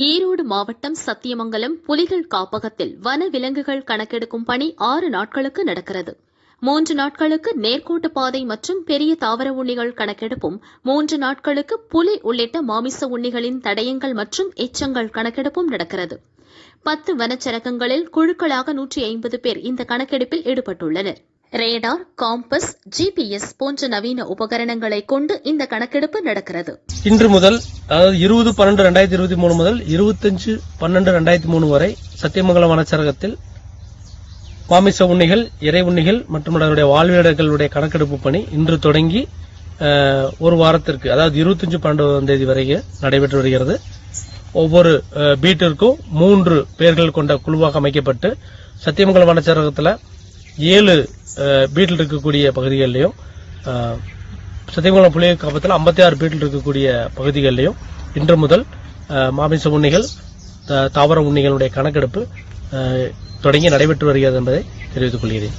ஈரோடு மாவட்டம் சத்தியமங்கலம் புலிகள் காப்பகத்தில் வன விலங்குகள் கணக்கெடுக்கும் பணி 6 நாட்களுக்கு நடக்கிறது. 3 நாட்களுக்கு நேர்கோட்டு பாதை மற்றும் பெரிய தாவர உண்ணிகள் கணக்கெடுப்பும், 3 நாட்களுக்கு புலி உள்ளிட்ட மாமிச உண்ணிகளின் தடயங்கள் மற்றும் எச்சங்கள் கணக்கெடுப்பும் நடக்கிறது. 10 வனச்சரகங்களில் குழுக்களாக 150 பேர் இந்த கணக்கெடுப்பில் ஈடுபட்டுள்ளனர். ரேடார், காம்பஸ், ஜிபிஎஸ் போன்ற நவீன உபகரணங்களை கொண்டு இந்த கணக்கெடுப்பு நடக்கிறது. இன்று முதல், அதாவது 20/12/2023 முதல் 25/12/2023 வரை சத்தியமங்கலம் வனச்சரகத்தில் மாமிச உண்ணிகள், இறை உண்ணிகள் மற்றும் அதனுடைய வாழ்விடங்களுடைய கணக்கெடுப்பு பணி இன்று தொடங்கி ஒரு வாரத்திற்கு, அதாவது 25/12 வரைக்கும் நடைபெற்று வருகிறது. ஒவ்வொரு பீட்டிற்கும் 3 பேர்கள் கொண்ட குழுவாக அமைக்கப்பட்டு சத்தியமங்கலம் வனச்சரகத்தில் 7 பீட்டில் இருக்கக்கூடிய பகுதிகளிலையும், சத்தியமங்கலம் புலிகள் காப்பகத்தில் 56 பீட்டில் இருக்கக்கூடிய பகுதிகளிலையும் இன்று முதல் மாமிச உண்ணிகள், தாவர உண்ணிகளுடைய கணக்கெடுப்பு தொடங்கி நடைபெற்று வருகிறது என்பதை தெரிவித்துக் கொள்கிறேன்.